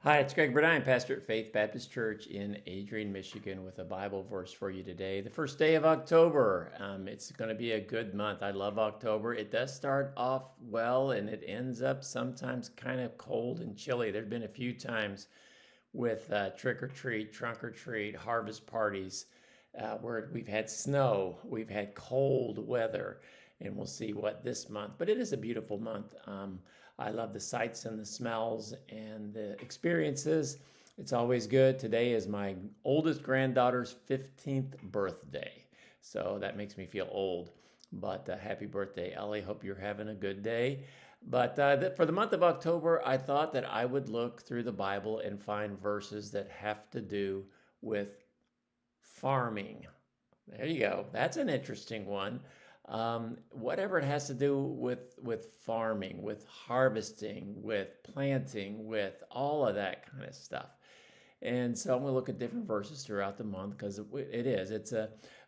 Hi, it's Greg Burdine, pastor at Faith Baptist Church in Adrian, Michigan, with a Bible verse for you today. The first day of October. It's going to be a good month. I love October. It does start off well and it ends up sometimes kind of cold and chilly. There's been a few times with trick or treat, trunk or treat, harvest parties where we've had snow, we've had cold weather, and we'll see what this month. But it is a beautiful month. I love the sights and the smells and the experiences. It's always good. Today is my oldest granddaughter's 15th birthday, so that makes me feel old. But happy birthday, Ellie. Hope you're having a good day. But for the month of October, I thought that I would look through the Bible and find verses that have to do with farming. There you go. That's an interesting one. Whatever it has to do with farming, with harvesting, with planting, with all of that kind of stuff. And so I'm going to look at different verses throughout the month because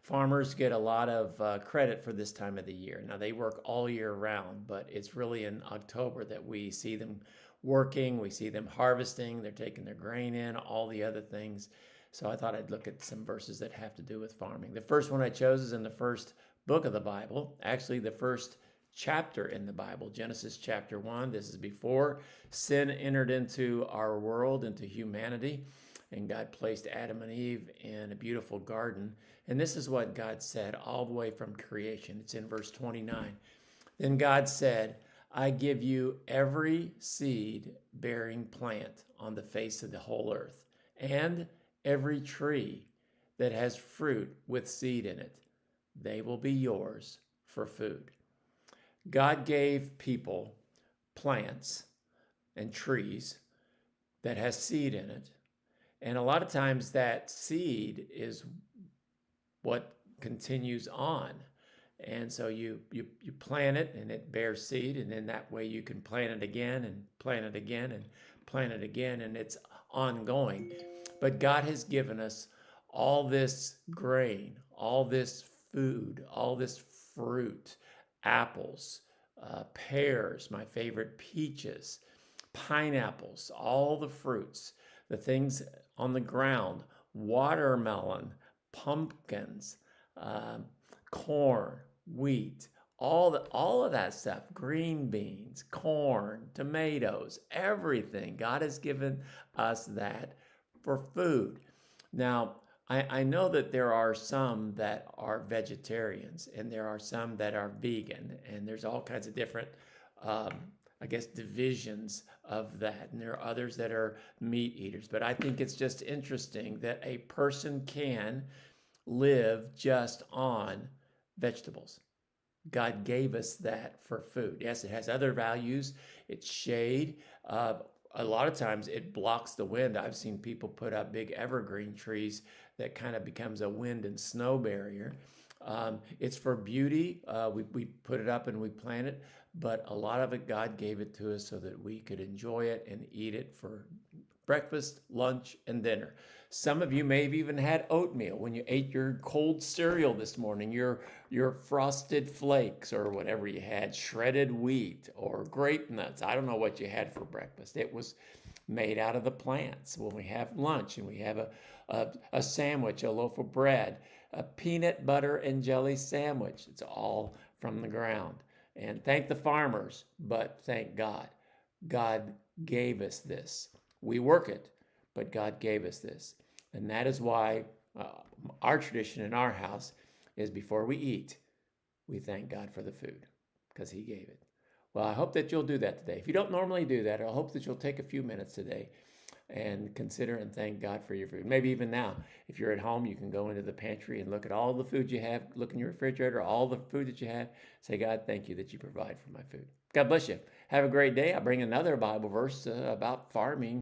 farmers get a lot of credit for this time of the year. Now they work all year round, but it's really in October that we see them working, we see them harvesting, they're taking their grain in, all the other things. So I thought I'd look at some verses that have to do with farming. The first one I chose is in the first book of the Bible, actually the first chapter in the Bible, Genesis chapter 1. This is before sin entered into our world, into humanity, and God placed Adam and Eve in a beautiful garden. And this is what God said all the way from creation. It's in verse 29. Then God said, I give you every seed-bearing plant on the face of the whole earth, and every tree that has fruit with seed in it. They will be yours for food. God gave people plants and trees that has seed in it. And a lot of times that seed is what continues on. And so you plant it and it bears seed, and then that way you can plant it again and plant it again and plant it again, and it's ongoing. But God has given us all this grain, all this food, all this fruit, apples, pears, my favorite, peaches, pineapples, all the fruits, the things on the ground, watermelon, pumpkins, corn, wheat, all of that stuff, green beans, corn, tomatoes, everything. God has given us that for food. Now, I know that there are some that are vegetarians and there are some that are vegan, and there's all kinds of different, divisions of that. And there are others that are meat eaters. But I think it's just interesting that a person can live just on vegetables. God gave us that for food. Yes, it has other values. It's shade. A lot of times it blocks the wind. I've seen people put up big evergreen trees that kind of becomes a wind and snow barrier. It's for beauty. We put it up and we plant it, but a lot of it, God gave it to us so that we could enjoy it and eat it for breakfast, lunch, and dinner. Some of you may have even had oatmeal when you ate your cold cereal this morning, your frosted flakes or whatever you had, shredded wheat or grape nuts. I don't know what you had for breakfast. It was made out of the plants. When we have lunch and we have a sandwich, a loaf of bread, a peanut butter and jelly sandwich, it's all from the ground. And thank the farmers, but thank God. God gave us this. We work it, but God gave us this. And that is why our tradition in our house is before we eat, we thank God for the food because he gave it. Well, I hope that you'll do that today. If you don't normally do that, I hope that you'll take a few minutes today and consider and thank God for your food. Maybe even now, if you're at home, you can go into the pantry and look at all the food you have, look in your refrigerator, all the food that you have. Say, God, thank you that you provide for my food. God bless you. Have a great day. I'll bring another Bible verse about farming